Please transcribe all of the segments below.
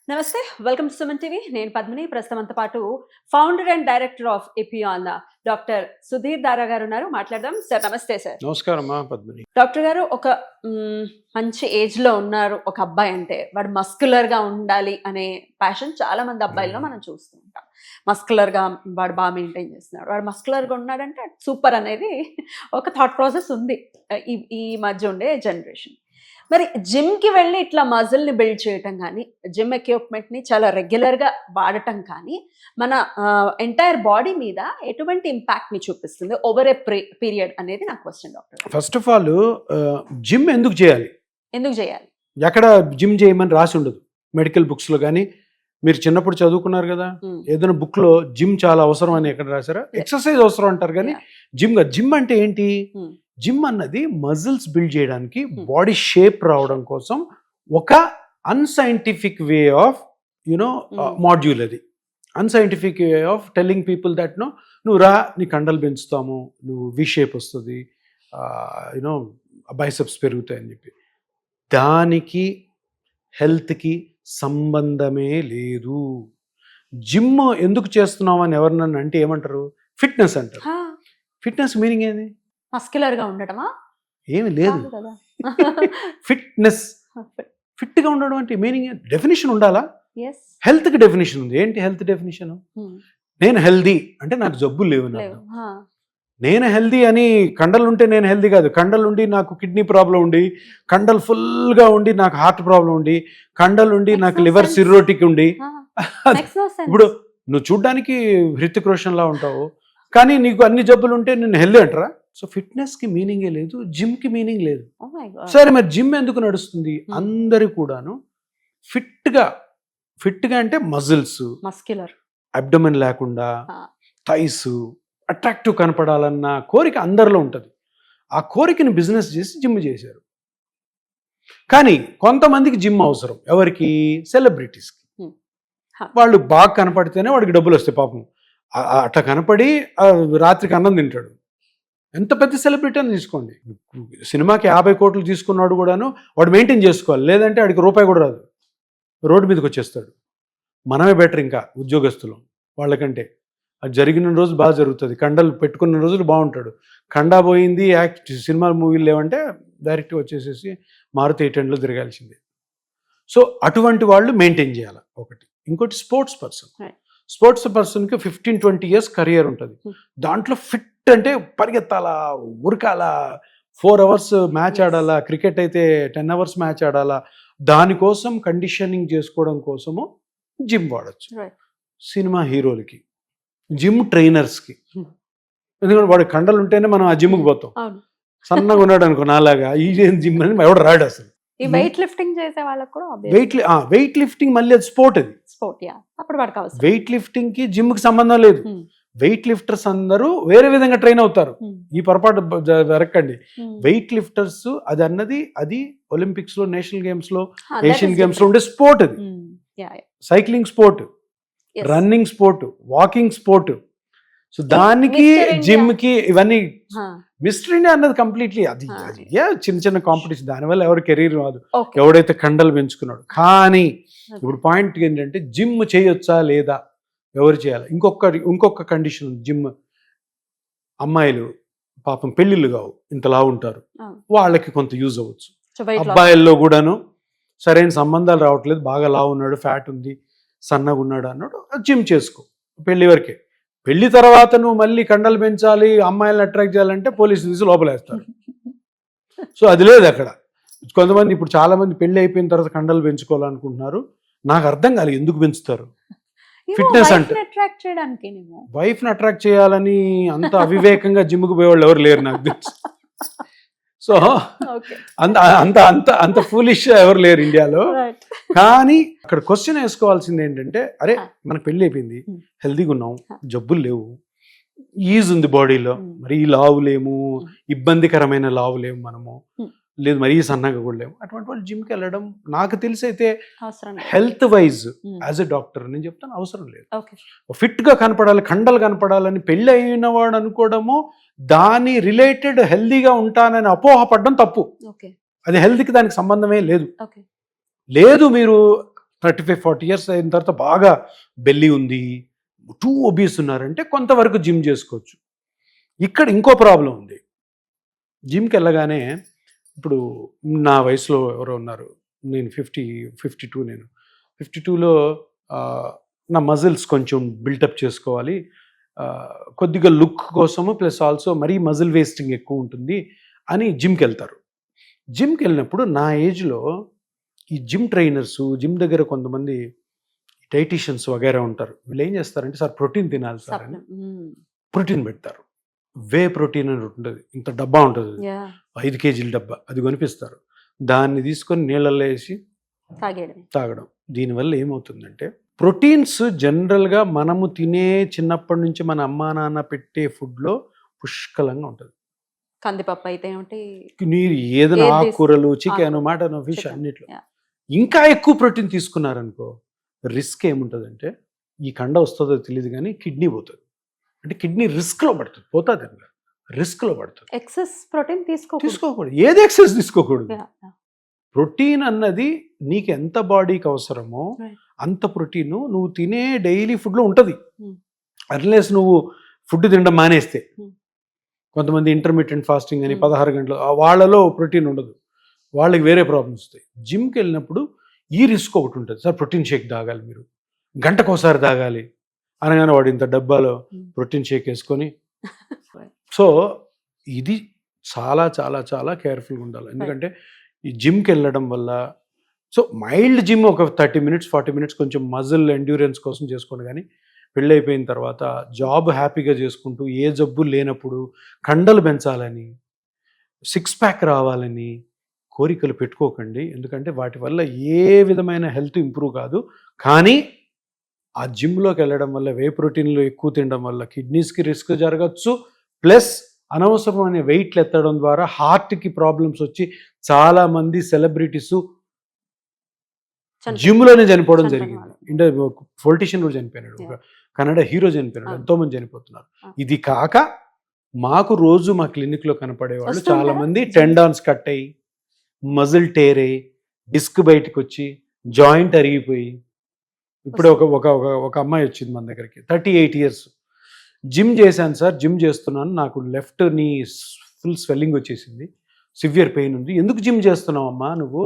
నమస్తే, welcome to Suman TV. నేను పద్మిని. ప్రస్తుతం పాటు founder and director of Epione doctor Sudheer దారా గారు ఉన్నారు. మాట్లాడదాం. సార్ నమస్తే. సార్ నమస్కారం పద్మిని. డాక్టర్ గారు, ఒక మంచి ఏజ్ లో ఉన్నారు ఒక అబ్బాయి అంటే వాడు మస్కులర్ గా ఉండాలి అనే ప్యాషన్ చాలా మంది అబ్బాయిల్లో మనం చూస్తూ ఉంటాం. మస్కులర్ గా వాడు బాగా మెయింటైన్ చేస్తున్నాడు, వాడు మస్కులర్ గా ఉన్నాడంటే సూపర్ అనేది ఒక థాట్ ప్రాసెస్ ఉంది ఈ మధ్య ఉండే జనరేషన్. మరి జిమ్ కి వెళ్ళి ఇట్లా మజిల్ ని బిల్డ్ చేయటం కానీ, జిమ్ ఎక్విప్మెంట్ ని చాలా రెగ్యులర్ గా వాడటం కానీ మన ఎంటైర్ బాడీ మీద ఎటువంటి ఇంపాక్ట్ ని చూపిస్తుంది ఓవర్ ఏ పీరియడ్ అనేది నా question doctor. First of all gym ఎందుకు చేయాలి? ఎక్కడ జిమ్ చేయమని రాసి ఉండదు మెడికల్ బుక్స్ లో. కానీ మీరు చిన్నప్పుడు చదువుకున్నారు కదా, ఏదైనా బుక్ లో జిమ్ చాలా అవసరం అని ఎక్కడ రాశారా? ఎక్సర్సైజ్ అవసరం అంటారు కానీ జిమ్ అంటే ఏంటి? జిమ్ అన్నది మజిల్స్ బిల్డ్ చేయడానికి, బాడీ షేప్ రావడం కోసం ఒక అన్సైంటిఫిక్ వే ఆఫ్ మాడ్యూల్. అది unscientific way of telling people that నువ్వు రా, నీ కండలు పెంచుతాము, నువ్వు వి షేప్ వస్తుంది, బైసెప్స్ పెరుగుతాయి అని చెప్పి. దానికి హెల్త్కి సంబంధమే లేదు. జిమ్ ఎందుకు చేస్తున్నావు అని ఎవరినన్నా అంటే ఏమంటారు? ఫిట్నెస్ అంటారు. ఫిట్నెస్ మీనింగ్ ఏంది? మస్క్యులర్ గా ఉండటమా? ఏమి లేదు. ఫిట్నెస్, ఫిట్ గా ఉండడం అంటే మీనింగ్, డెఫినేషన్ ఉండాలా? హెల్త్ కి డెఫినేషన్ ఉంది. ఏంటి హెల్త్ డెఫినేషన్? నేను హెల్దీ అంటే నాకు జబ్బులు లేవు. నేను హెల్దీ అని కండలు ఉంటే నేను హెల్దీ కాదు. కండలు ఉండి నాకు కిడ్నీ ప్రాబ్లం ఉండి, కండలు ఫుల్గా ఉండి నాకు హార్ట్ ప్రాబ్లం ఉండి, కండలు ఉండి నాకు లివర్ సిర్రోటిక్ ఉండి, ఇప్పుడు నువ్వు చూడ్డానికి హృతిక్ రోషన్ లా ఉంటావు కానీ నీకు అన్ని జబ్బులు ఉంటే నేను హెల్దీ అంటారా? సో ఫిట్నెస్ కి మీనింగే లేదు, జిమ్ కి మీనింగ్ లేదు. సరే, మరి జిమ్ ఎందుకు నడుస్తుంది? అందరు కూడాను ఫిట్ గా అంటే మజిల్స్, మస్క్యులర్, అబ్డోమెన్ లేకుండా, థైస్ అట్రాక్టివ్ కనపడాలన్న కోరిక అందరిలో ఉంటుంది. ఆ కోరికని బిజినెస్ చేసి జిమ్ చేశారు. కానీ కొంతమందికి జిమ్ అవసరం. ఎవరికి? సెలబ్రిటీస్కి. వాళ్ళు బాగా కనపడితేనే వాడికి డబ్బులు వస్తాయి. పాపం అట్లా కనపడి రాత్రికి అన్నం తింటాడు. ఎంత పెద్ద సెలబ్రిటీ అని తీసుకోండి, సినిమాకి 50 కోట్లు తీసుకున్నాడు కూడాను వాడు మెయింటైన్ చేసుకోవాలి, లేదంటే వాడికి రూపాయి కూడా రాదు, రోడ్డు మీదకి వచ్చేస్తాడు. మనమే బెటర్ ఇంకా ఉద్యోగస్తులు వాళ్ళకంటే. అది జరిగిన రోజు బాగా జరుగుతుంది, కండలు పెట్టుకున్న రోజులు బాగుంటాడు. కండా పోయింది, సినిమా మూవీలు లేవంటే డైరెక్ట్గా వచ్చేసేసి మారుతి 800లో తిరగాల్సిందే. సో అటువంటి వాళ్ళు మెయింటైన్ చేయాలి ఒకటి. ఇంకోటి స్పోర్ట్స్ పర్సన్కి 15-20 ఇయర్స్ కరియర్ ఉంటుంది. దాంట్లో ఫిట్ అంటే పరిగెత్తాలా, ఉరకాలా, 4 అవర్స్ మ్యాచ్ ఆడాలా, క్రికెట్ అయితే 10 అవర్స్ మ్యాచ్ ఆడాలా. దానికోసం కండిషనింగ్ చేసుకోవడం కోసము జిమ్ వాడచ్చు. సినిమా హీరోలకి, జిమ్ ట్రైనర్స్కి, ఎందుకంటే వాడి కండలు ఉంటేనే మనం ఆ జిమ్కి పోతాం. సన్నగా ఉన్నాడు అనుకో నాలాగా, ఈ జిమ్ అని ఎవడు రాడు అసలు. వెయిట్ లిఫ్టింగ్ చేసే వాళ్ళకి కూడా వెయిట్ లిఫ్టింగ్ మళ్ళీ అది స్పోర్ట్. అది వెయిట్ లిఫ్టింగ్ కి జిమ్ కి సంబంధం లేదు. వెయిట్ లిఫ్టర్స్ అందరూ వేరే విధంగా ట్రైన్ అవుతారు. ఈ పొరపాటు జరగండి. వెయిట్ లిఫ్టర్స్ అది ఒలింపిక్స్ లో, నేషనల్ గేమ్స్ లో, ఏషియన్ గేమ్స్ లో ఉండే స్పోర్ట్. అది cycling sport, running sport, walking sport. So దానికి జిమ్ కి ఇవన్నీ మిస్టర్ ఇండియా అన్నది కంప్లీట్లీ అది చిన్న కాంపిటీషన్. దానివల్ల ఎవరు కెరీర్ రాదు, ఎవడైతే కండలు పెంచుకున్నాడు. కానీ ఇప్పుడు పాయింట్ ఏంటంటే జిమ్ చేయొచ్చా లేదా, ఎవరు చేయాలి? ఇంకొక కండిషన్ ఉంది. జిమ్ అమ్మాయిలు పాపం పెళ్లిళ్ళు కావు, ఇంతలా ఉంటారు, వాళ్ళకి కొంత యూజ్ అవ్వచ్చు. అబ్బాయిల్లో కూడాను సరైన సంబంధాలు రావట్లేదు, బాగా లావు ఉన్నాడు, ఫ్యాట్ ఉంది, సన్నగా ఉన్నాడు అన్నాడు, జిమ్ చేసుకో పెళ్లి వరకే. పెళ్లి తర్వాత నువ్వు మళ్ళీ కండలు పెంచాలి, అమ్మాయిలను అట్రాక్ట్ చేయాలంటే పోలీసు తీసి లోపలేస్తారు. సో అది లేదు అక్కడ. కొంతమంది ఇప్పుడు చాలా మంది పెళ్లి అయిపోయిన తర్వాత కండలు పెంచుకోవాలనుకుంటున్నారు. నాకు అర్థం కాలేదు ఎందుకు పెంచుతారు. ఫిట్నెస్ అంటే వైఫ్ ని అట్రాక్ట్ చేయాలని అంత అవివేకంగా జిమ్కి పోయేవాళ్ళు ఎవరు లేరు నాకు తెలుసు. సో అంత ఫూలిష్ ఎవరు లేరు ఇండియాలో. కానీ అక్కడ క్వశ్చన్ వేసుకోవాల్సింది ఏంటంటే, అరే మనకు పెళ్లి అయిపోయింది, హెల్దీగా ఉన్నాం, జబ్బులు లేవు, ఈజ్ ఉంది బాడీలో, మరి లావు లేము, ఇబ్బందికరమైన లావు లేము, మనము లేదు మరీ సన్నగా కూడా లేము. అటువంటి వాళ్ళు జిమ్కి వెళ్ళడం నాకు తెలిసి అయితే health wise as a doctor నేను చెప్తాను అవసరం లేదు. ఫిట్ గా కనపడాలి, కండలు కనపడాలని పెళ్లి అయిన వాడు అనుకోవడము, దాని రిలేటెడ్ హెల్దీగా ఉంటానని అపోహపడడం తప్పు. అది హెల్త్కి దానికి సంబంధమే లేదు. మీరు 35-40 ఇయర్స్ అయిన తర్వాత బాగా బెల్లి ఉంది, టూ ఒబీస్ ఉన్నారంటే కొంతవరకు జిమ్ చేసుకోవచ్చు. ఇక్కడ ఇంకో ప్రాబ్లం ఉంది. జిమ్కి వెళ్ళగానే ఇప్పుడు నా వయసులో ఎవరో ఉన్నారు, నేను 52, నేను 52లో నా మజిల్స్ కొంచెం బిల్టప్ చేసుకోవాలి, కొద్దిగా లుక్ కోసము, ప్లస్ ఆల్సో మరీ మజిల్ వేస్టింగ్ ఎక్కువ ఉంటుంది అని జిమ్కి వెళ్తారు. జిమ్కి వెళ్ళినప్పుడు నా ఏజ్లో ఈ జిమ్ ట్రైనర్స్, జిమ్ దగ్గర కొంతమంది డైటీషియన్స్ వగైరా ఉంటారు. వీళ్ళు ఏం చేస్తారంటే, సార్ ప్రోటీన్ తినాలి సార్ అని ప్రోటీన్ పెడతారు. వే ప్రోటీన్ అని ఉంటుంది, ఇంత డబ్బా ఉంటుంది, 5 కేజీల డబ్బా, అది కొనిపిస్తారు. దాన్ని తీసుకొని నీళ్ళల్లో వేసి తాగడం. దీనివల్ల ఏమవుతుందంటే, ప్రోటీన్స్ జనరల్గా మనము తినే చిన్నప్పటి నుంచి మన అమ్మా నాన్న పెట్టే ఫుడ్లో పుష్కలంగా ఉంటుంది. కందిపప్పు అయితే మీరు ఏదైనా ఆకుకూరలు, చికెన్, మటన్, ఫిష్ అన్నిట్లో ఇంకా ఎక్కువ ప్రోటీన్ తీసుకున్నారనుకో, రిస్క్ ఏముంటుందంటే, ఈ కండ వస్తుందో తెలియదు కానీ కిడ్నీ పోతుంది. అంటే కిడ్నీ రిస్క్లో పడుతుంది, పోతుంది, రిస్క్లో పడుతుంది. ఎక్సెస్ ప్రోటీన్ తీసుకోకూడదు, ఏది ఎక్సెస్ తీసుకోకూడదు. ప్రోటీన్ అన్నది నీకు ఎంత బాడీకి అవసరమో అంత ప్రోటీన్ నువ్వు తినే డైలీ ఫుడ్లో ఉంటుంది. అన్లెస్ నువ్వు ఫుడ్ తినడం మానేస్తే. కొంతమంది ఇంటర్మీడియట్ ఫాస్టింగ్ అని 16 గంటలు, వాళ్ళలో ప్రోటీన్ ఉండదు, వాళ్ళకి వేరే ప్రాబ్లమ్స్ వస్తాయి. జిమ్కి వెళ్ళినప్పుడు ఈ రిస్క్ ఒకటి ఉంటుంది, సార్ ప్రోటీన్ షేక్ తాగాలి, మీరు గంటకోసారి తాగాలి అనగానే వాడు ఇంత డబ్బాలో ప్రోటీన్ షేక్ వేసుకొని. సో ఇది చాలా చాలా చాలా కేర్ఫుల్గా ఉండాలి. ఎందుకంటే ఈ జిమ్కి వెళ్ళడం వల్ల, సో మైల్డ్ జిమ్ ఒక 30 minutes 40 minutes కొంచెం మజిల్ ఎండ్యూరెన్స్ కోసం చేసుకోండి. కానీ పెళ్ళి అయిపోయిన తర్వాత జాబ్ హ్యాపీగా చేసుకుంటూ, ఏ జబ్బు లేనప్పుడు కండలు పెంచాలని, 6 ప్యాక్ రావాలని కోరికలు పెట్టుకోకండి. ఎందుకంటే వాటి వల్ల ఏ విధమైన హెల్త్ ఇంప్రూవ్ కాదు. కానీ ఆ జిమ్లోకి వెళ్ళడం వల్ల, వే ప్రోటీన్లు ఎక్కువ తినడం వల్ల కిడ్నీస్కి రిస్క్ జరగచ్చు. ప్లస్ అనవసరమైన వెయిట్లు ఎత్తడం ద్వారా హార్ట్కి ప్రాబ్లమ్స్ వచ్చి చాలామంది సెలబ్రిటీస్ జిమ్లోనే చనిపోవడం జరిగింది. ఇండియా పొలిటీషియన్ కూడా చనిపోయినాడు, ఒక కన్నడ హీరో చనిపోయినాడు, ఎంతోమంది చనిపోతున్నారు. ఇది కాక మాకు రోజు మా క్లినిక్లో కనపడేవాళ్ళు చాలామంది టెండాన్స్ కట్ అయ్యి, మజిల్ టేర్ అయ్యి, డిస్క్ బయటకు వచ్చి, జాయింట్ అరిగిపోయి. ఇప్పుడు ఒక అమ్మాయి వచ్చింది మన దగ్గరికి, 38 years. జిమ్ చేశాను సార్, జిమ్ చేస్తున్నాను, నాకు లెఫ్ట్ నీ ఫుల్ స్వెల్లింగ్ వచ్చేసింది, సివియర్ పెయిన్ ఉంది. ఎందుకు జిమ్ చేస్తున్నావు అమ్మా, నువ్వు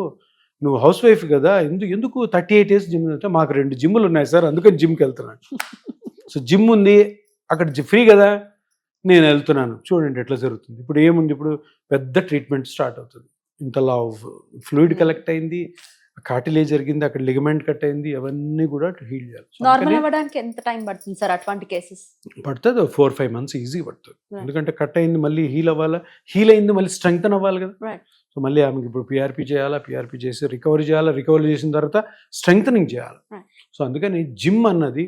హౌస్ వైఫ్ కదా, ఎందుకు 38 years జిమ్ అంటే, మాకు 2 జిమ్లు ఉన్నాయి సార్, అందుకని జిమ్కి వెళ్తున్నాను. సో జిమ్ ఉంది అక్కడ, ఫ్రీ కదా, నేను వెళ్తున్నాను. చూడండి ఎట్లా జరుగుతుంది. ఇప్పుడు ఏముంది, ఇప్పుడు పెద్ద ట్రీట్మెంట్ స్టార్ట్ అవుతుంది. ఇంతలా ఫ్లూయిడ్ కలెక్ట్ అయింది, కార్టిలేజ్ జరిగింది, అక్కడ లిగమెంట్ కట్ అయింది, అవన్నీ కూడా హీల్ చేయాలి. నార్మల్ అవ్వడానికి ఎంత టైం పడుతుంది సార్ అటువంటి కేసెస్? పడుతుంది 4-5 months ఈజీ పడుతుంది. ఎందుకంటే కట్ అయింది మళ్ళీ హీల్ అవ్వాలా, హీల్ అయింది మళ్ళీ స్ట్రెంగ్తన్ అవ్వాలి కదా. సో మళ్ళీ ఆమెకి ఇప్పుడు పిఆర్పి చేయాలా, పిఆర్పి చేసి రికవరీ చేయాలా, రికవరీ చేసిన తర్వాత స్ట్రెంగ్తనింగ్ చేయాలి. సో అందుకని జిమ్ అన్నది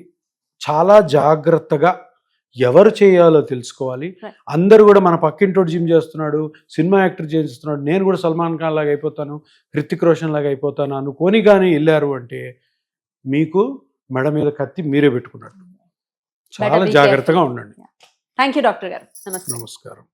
చాలా జాగ్రత్తగా ఎవరు చేయాలో తెలుసుకోవాలి. అందరూ కూడా మన పక్కింటోడు జిమ్ చేస్తున్నాడు, సినిమా యాక్టర్ చేస్తున్నాడు, నేను కూడా సల్మాన్ ఖాన్ లాగా అయిపోతాను, హృతిక్ రోషన్ లాగా అయిపోతాను అనుకొని కానీ వెళ్ళారు అంటే మీకు మెడ మీద కత్తి మీరే పెట్టుకున్నట్టు. చాలా జాగ్రత్తగా ఉండండి. థ్యాంక్ యూ డాక్టర్ గారు. నమస్కారం.